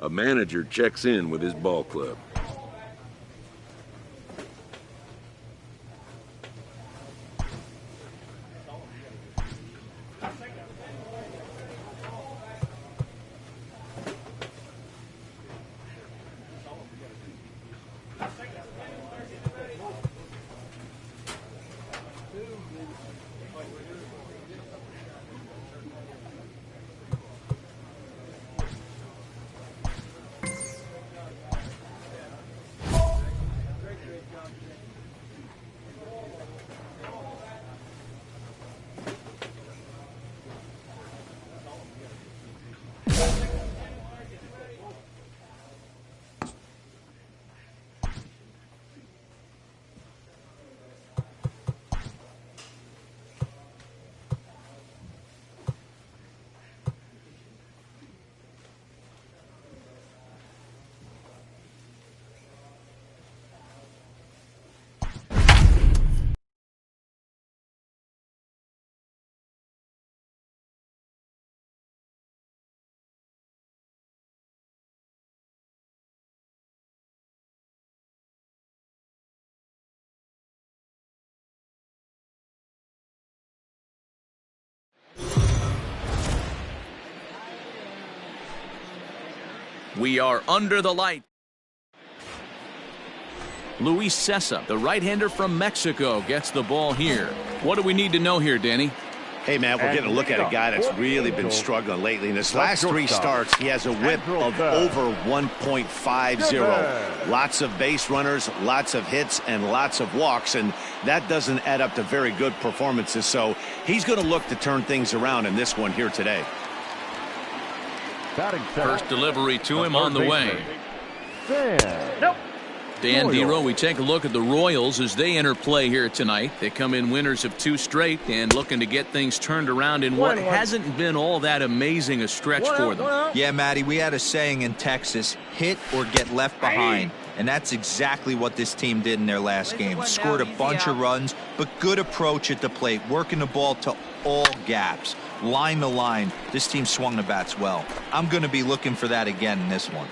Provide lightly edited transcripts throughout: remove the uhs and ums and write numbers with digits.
A manager checks in with his ball club. We are under the light. Luis Cessa, the right-hander from Mexico, gets the ball here. What do we need to know here, Danny? Hey, man, we're getting a look at a guy that's really been struggling lately. In his last 3 starts, he has a whip of over 1.50. Lots of base runners, lots of hits, and lots of walks, and that doesn't add up to very good performances. So he's going to look to turn things around in this one here today. First delivery to him on the way. Nope. Dan Dero, we take a look at the Royals as they enter play here tonight. They come in winners of 2 straight and looking to get things turned around in what hasn't been all that amazing a stretch for them. Yeah, Matty, we had a saying in Texas, hit or get left behind. And that's exactly what this team did in their last game. Scored a bunch of runs, but good approach at the plate, working the ball to all gaps. Line to line, this team swung the bats well. I'm going to be looking for that again in this one.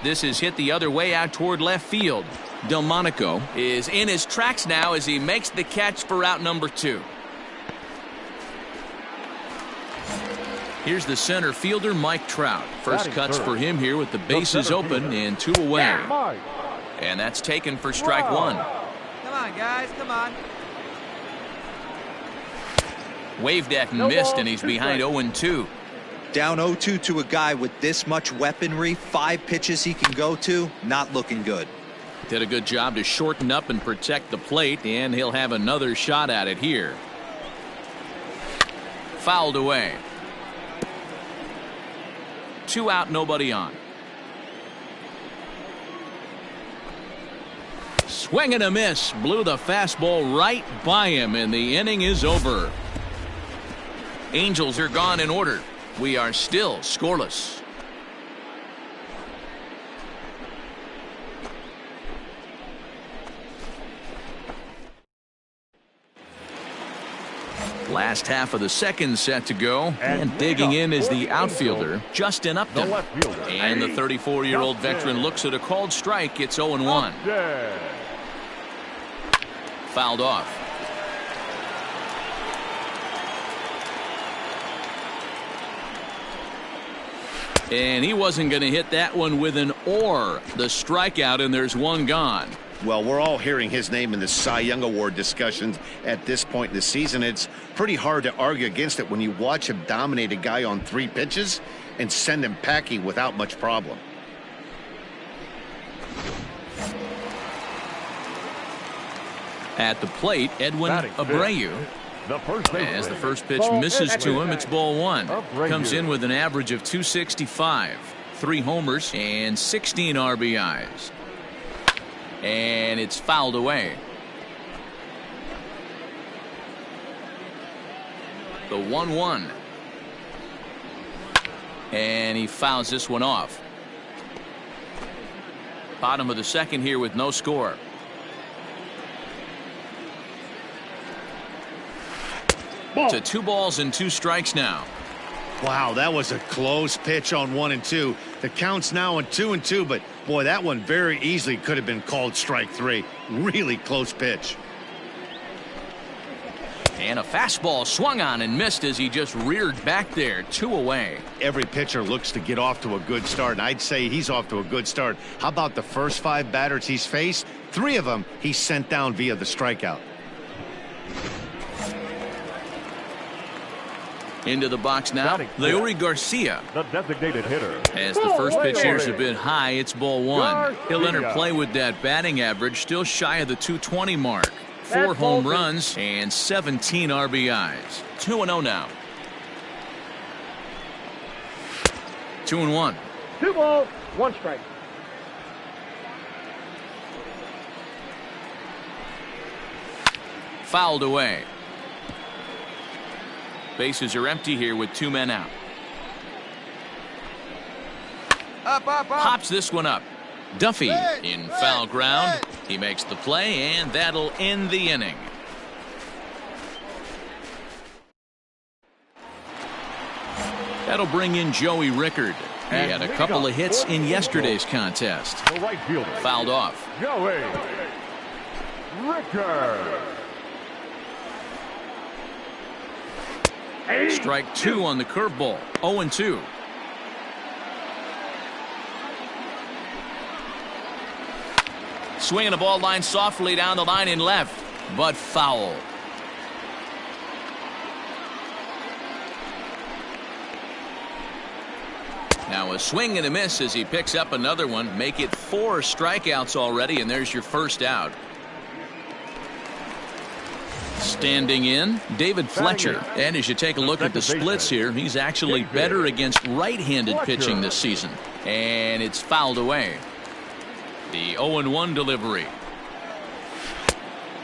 This is hit the other way out toward left field. Delmonico is in his tracks now as he makes the catch for out number 2. Here's the center fielder, Mike Trout. First cuts for him here with the bases open and 2 away. And that's taken for strike 1. Come on, guys, come on. Waved at and missed, and he's behind 0-2. Down 0-2 to a guy with this much weaponry, 5 pitches he can go to, not looking good. Did a good job to shorten up and protect the plate, and he'll have another shot at it here. Fouled away. 2 out, nobody on. Swing and a miss. Blew the fastball right by him, and the inning is over. Angels are gone in order. We are still scoreless. Last half of the second set to go, and digging in is the outfielder, Justin Upton. And the 34-year-old veteran looks at a called strike. It's 0-1. Fouled off. And he wasn't going to hit that one with an or. The strikeout, and there's 1 gone. Well, we're all hearing his name in the Cy Young Award discussions at this point in the season. It's pretty hard to argue against it when you watch him dominate a guy on 3 pitches and send him packing without much problem. At the plate, Edwin Abreu. As the first pitch misses to him, it's ball 1. Comes in with an average of 265, 3 homers, and 16 RBIs. And it's fouled away. The 1-1. And he fouls this one off. Bottom of the second here with no score. To 2 balls and 2 strikes now. Wow, that was a close pitch on 1-2. The count's now on 2-2, but boy, that one very easily could have been called strike 3. Really close pitch. And a fastball swung on and missed as he just reared back there. 2 away. Every pitcher looks to get off to a good start, and I'd say he's off to a good start. How about the first 5 batters he's faced? 3 of them he sent down via the strikeout. Into the box now, Leury Garcia. The designated hitter. As the first pitch here's a bit high, it's ball 1. He'll enter play with that batting average, still shy of the 220 mark. 4 home runs and 17 RBIs. 2-0 now. 2-1. 2 balls, 1 strike. Fouled away. Bases are empty here with 2 men out. Up. Pops this one up. Duffy in foul ground. He makes the play, and that'll end the inning. That'll bring in Joey Rickard. He had a couple of hits in yesterday's contest. The right fielder. Fouled off. Joey Rickard. Strike 2 on the curveball. 0-2. Swinging a ball line softly down the line in left, but foul. Now a swing and a miss as he picks up another one. Make it 4 strikeouts already, and there's your first out. Standing in, David Fletcher. And as you take a look at the splits here, he's actually better against right-handed pitching this season. And it's fouled away. The 0-1 delivery.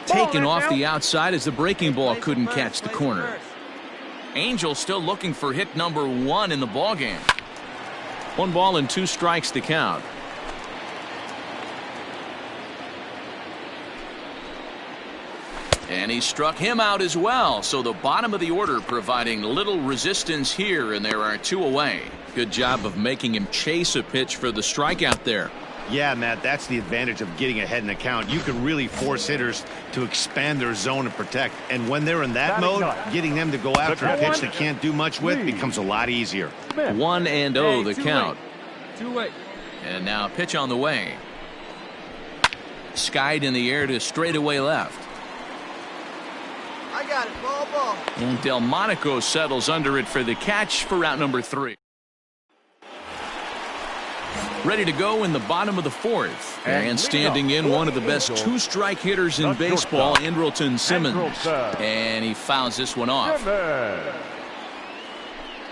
Taken off the outside as the breaking ball couldn't catch the corner. Angel still looking for hit number 1 in the ballgame. 1 ball and 2 strikes to count. And he struck him out as well. So the bottom of the order providing little resistance here, and there are 2 away. Good job of making him chase a pitch for the strikeout there. Yeah, Matt, that's the advantage of getting ahead in the count. You can really force hitters to expand their zone and protect. And when they're in that mode, getting them to go after a pitch they can't do much with becomes a lot easier. 1-0 the count. 2 away. And now a pitch on the way. Skied in the air to straightaway left. I got it. Ball. And Delmonico settles under it for the catch for out number 3. Ready to go in the bottom of the 4th. And standing in, one of the best 2-strike hitters in baseball, Andrelton Simmons. And he fouls this one off.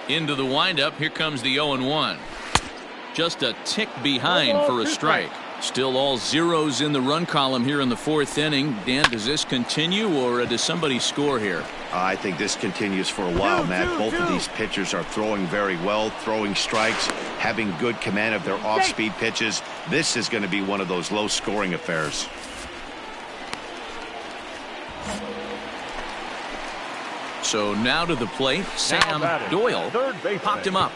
Into the windup, here comes the 0-1. Just a tick behind for a strike. Still all zeros in the run column here in the 4th inning. Dan, does this continue, or does somebody score here? I think this continues for a while, Matt. Both of these pitchers are throwing very well, throwing strikes, having good command of their off-speed pitches. This is going to be one of those low-scoring affairs. So now to the plate, Sam Doyle popped him up.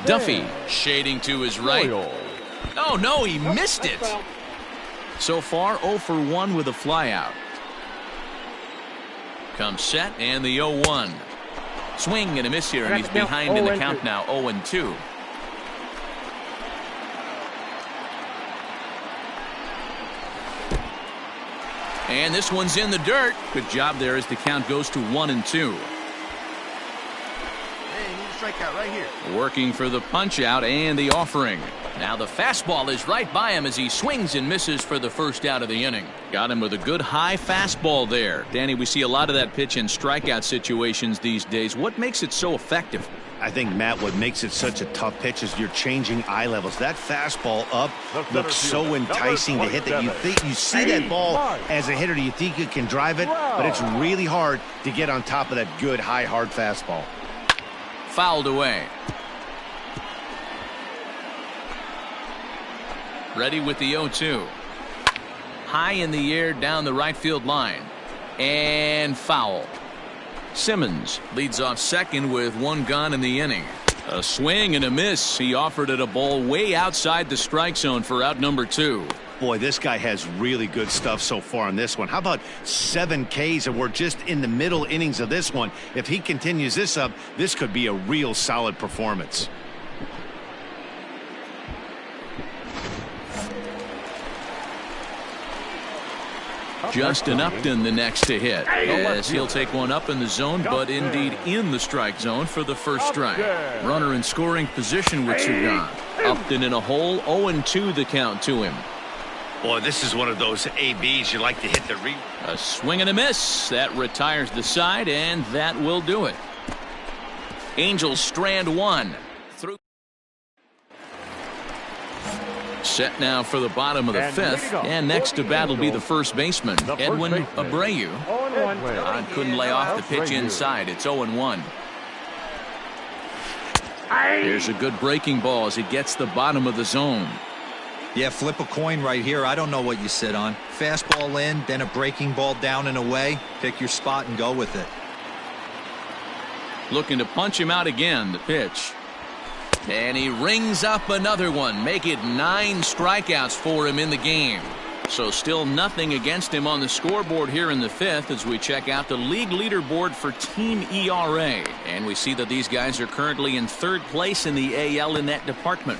Duffy shading to his right. Oh, no, he missed it. So far, 0 for 1 with a flyout. Comes set, and the 0-1. Swing and a miss here, and he's behind in the count now, 0-2. And this one's in the dirt. Good job there as the count goes to 1-2. Strikeout right here. Working for the punch out and the offering. Now the fastball is right by him as he swings and misses for the first out of the inning. Got him with a good high fastball there. Danny, we see a lot of that pitch in strikeout situations these days. What makes it so effective? I think, Matt, what makes it such a tough pitch is you're changing eye levels. That fastball up looks so enticing to hit that you see that ball as a hitter, you think you can drive it, but it's really hard to get on top of that good high hard fastball. Fouled away. Ready with the 0-2. High in the air down the right field line. And foul. Simmons leads off second with one gone in the inning. A swing and a miss. He offered it a ball way outside the strike zone for out number 2. Boy, this guy has really good stuff so far on this one. How about 7 Ks, and we're just in the middle innings of this one. If he continues this up, this could be a real solid performance. Justin Upton the next to hit, as he'll take one up in the zone, but indeed in the strike zone for the first strike. Runner in scoring position with 2 gone. Upton in a hole, 0-2 the count to him. Boy, this is one of those ABs you like to hit the A swing and a miss. That retires the side, and that will do it. Angels strand 1. Through. Set now for the bottom of the 5th, and next to bat will be the first baseman, Edwin Abreu. Todd couldn't lay off the pitch inside. It's 0-1. Here's a good breaking ball as he gets the bottom of the zone. Yeah, flip a coin right here. I don't know what you sit on. Fastball in, then a breaking ball down and away. Pick your spot and go with it. Looking to punch him out again, the pitch. And he rings up another one. Make it 9 strikeouts for him in the game. So still nothing against him on the scoreboard here in the 5th as we check out the league leaderboard for team ERA. And we see that these guys are currently in 3rd place in the AL in that department.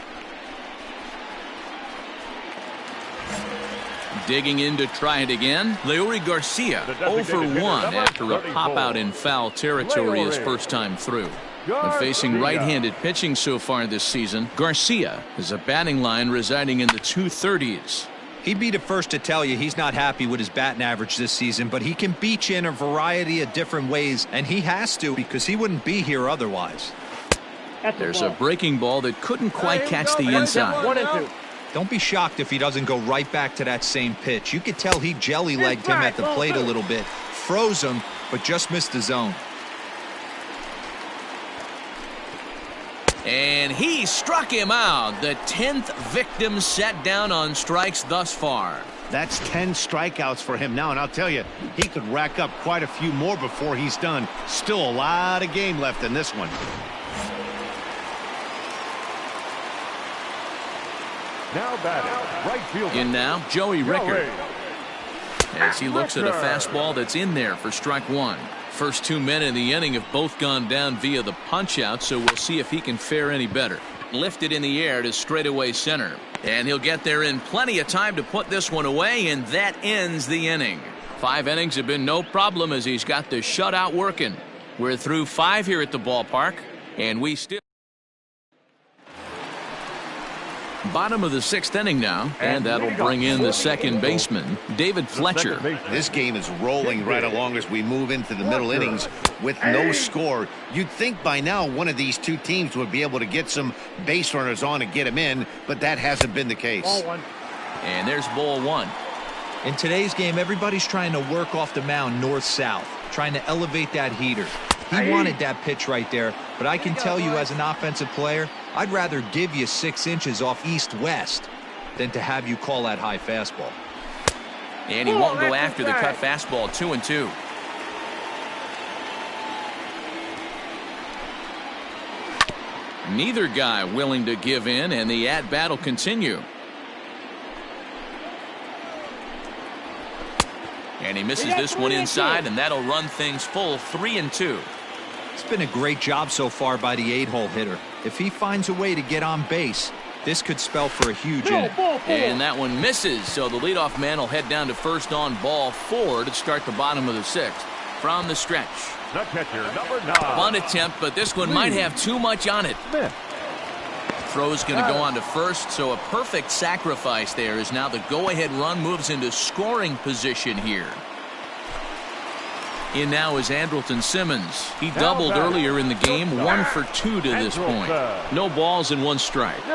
Digging in to try it again. Leury Garcia 0 for 1 after a pop out in foul territory his first time through. When facing right-handed pitching so far this season, Garcia has a batting line residing in the 230s. He'd be the first to tell you he's not happy with his batting average this season, but he can beat you in a variety of different ways, and he has to because he wouldn't be here otherwise. There's a breaking ball that couldn't quite catch the inside. 1-2. Don't be shocked if he doesn't go right back to that same pitch. You could tell he jelly-legged him at the plate a little bit, froze him, but just missed the zone. And he struck him out. The 10th victim set down on strikes thus far. That's 10 strikeouts for him now, and I'll tell you, he could rack up quite a few more before he's done. Still a lot of game left in this one. Now batting, right fielder. In now, Joey Rickard. As he looks at a fastball that's in there for strike 1. First 2 men in the inning have both gone down via the punch-out, so we'll see if he can fare any better. Lifted in the air to straightaway center. And he'll get there in plenty of time to put this one away, and that ends the inning. 5 innings have been no problem as he's got the shutout working. We're through 5 here at the ballpark, and we still... Bottom of the 6th inning now, and that'll bring in the second baseman, David Fletcher. This game is rolling right along as we move into the middle innings with no score. You'd think by now one of these 2 teams would be able to get some base runners on and get them in, but that hasn't been the case. And there's ball 1. In today's game, everybody's trying to work off the mound north-south, trying to elevate that heater. He wanted that pitch right there, but I can tell you as an offensive player, I'd rather give you 6 inches off east-west than to have you call that high fastball. And he won't go after the cut fastball. 2-2. Neither guy willing to give in, and the at-bat will continue. And he misses this one inside, and that'll run things full. 3-2. It's been a great job so far by the 8-hole hitter. If he finds a way to get on base, this could spell for a huge inning. And that one misses, so the leadoff man will head down to first on ball 4 to start the bottom of the 6th. From the stretch. The catcher, number 9. Bunt attempt, but this one might have too much on it. Throw's going to go on to first, so a perfect sacrifice there as now the go-ahead run moves into scoring position here. In now is Andrelton Simmons. He doubled earlier in the game, 1 for 2 to this point. No balls and 1 strike.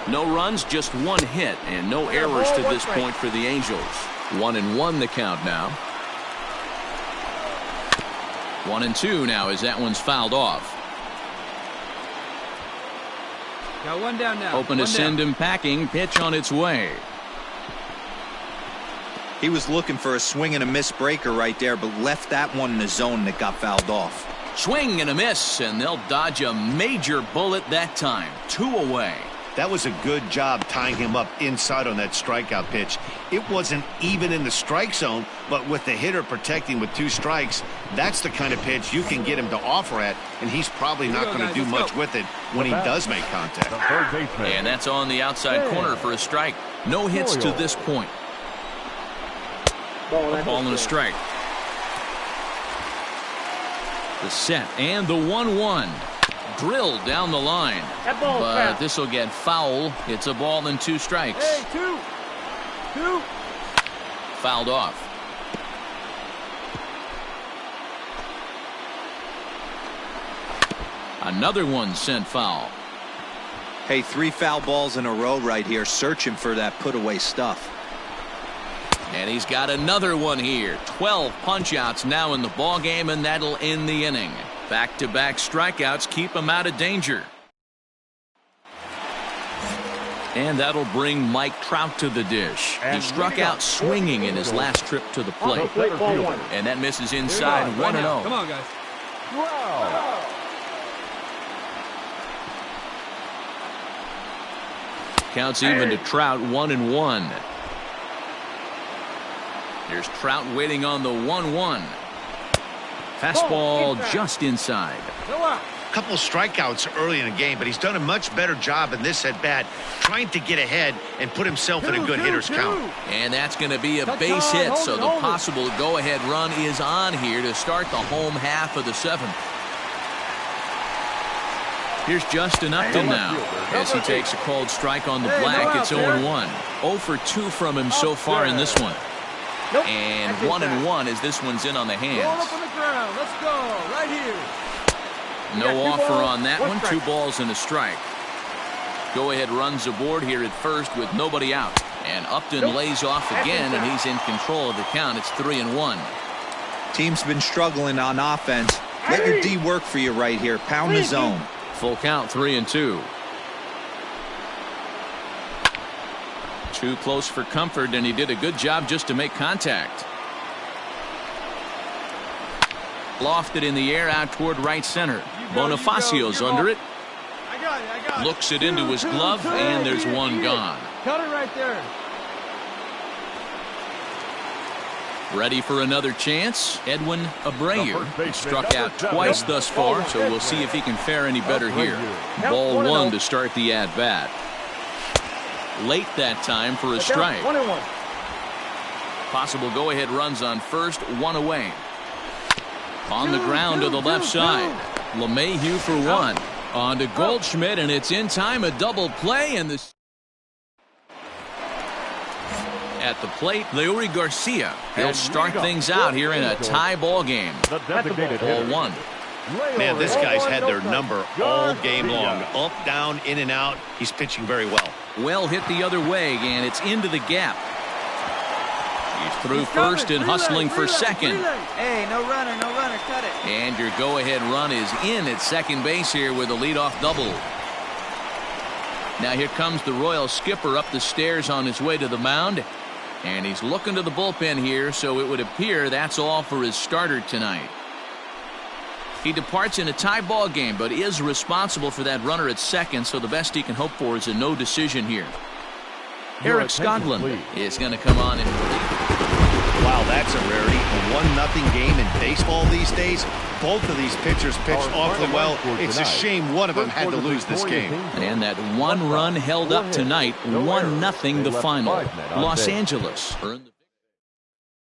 No runs, just 1 hit, and no errors to this point for the Angels. 1-1 the count now. 1-2 now as that one's fouled off. Got 1 down now. Open to send him packing. Pitch on its way. He was looking for a swing and a miss breaker right there, but left that one in the zone that got fouled off. Swing and a miss, and they'll dodge a major bullet that time. 2 away. That was a good job tying him up inside on that strikeout pitch. It wasn't even in the strike zone, but with the hitter protecting with 2 strikes, that's the kind of pitch you can get him to offer at, and he's probably not going to do much with it when he does make contact. And that's on the outside corner for a strike. No hits to this point. A ball and a strike. The set and the 1-1. Drilled down the line. But this will get foul. It's a ball and 2 strikes. Hey, two. Fouled off. Another one sent foul. Hey, 3 foul balls in a row right here, searching for that put-away stuff. And he's got another one here. 12 punch-outs now in the ball game, and that'll end the inning. Back-to-back strikeouts keep him out of danger. And that'll bring Mike Trout to the dish. He struck out swinging in his last trip to the plate. And that misses inside 1-0. Come on, guys. Wow. Counts even to Trout, 1-1. There's Trout waiting on the 1-1. Fastball just inside. A couple strikeouts early in the game, but he's done a much better job in this at-bat trying to get ahead and put himself in a good hitter's count. And that's going to be a base hit, so the possible go-ahead run is on here to start the home half of the 7th. Here's Justin Upton now as he takes a called strike on the black. It's 0-1. 0 for 2 from him so far in this one. And 1-1 as this one's in on the hands. Up on the ground. Let's go. Right here. No offer on that one. 2 balls and a strike. Go-ahead runs aboard here at first with nobody out. And Upton lays off again, and he's in control of the count. It's 3-1. Team's been struggling on offense. Let your D work for you right here. Pound the zone. Full count, 3-2. Too close for comfort, and he did a good job just to make contact. Lofted in the air out toward right center. Bonifacio's under it. I got it. Looks it into his glove, and there's one gone. Cut it right there. Ready for another chance? Edwin Abreu struck out twice thus far, so we'll see if he can fare any better here. Ball 1 to start the at-bat. Late that time for a strike. Possible go-ahead runs on first, 1 away. On the ground to the left side. LeMahieu for 1. On to Goldschmidt, and it's in time, a double play, and the at the plate, Leury Garcia. He'll start things out here in a tie ball game. Ball 1. Man, this guy's had their number all game long. Up, down, in and out. He's pitching very well. Well hit the other way, and it's into the gap. He's through first and hustling for second. Hey, no runner, cut it. And your go-ahead run is in at second base here with a leadoff double. Now here comes the Royal skipper up the stairs on his way to the mound. And he's looking to the bullpen here, so it would appear that's all for his starter tonight. He departs in a tie ball game, but is responsible for that runner at second, so the best he can hope for is a no decision here. Eric Scotland is going to come on in relief. Wow, that's a rarity. A 1-0 game in baseball these days. Both of these pitchers pitched awfully well. It's a shame one of them had to lose this game. And that 1 run held up tonight. 1-0 the final. Los Angeles earned the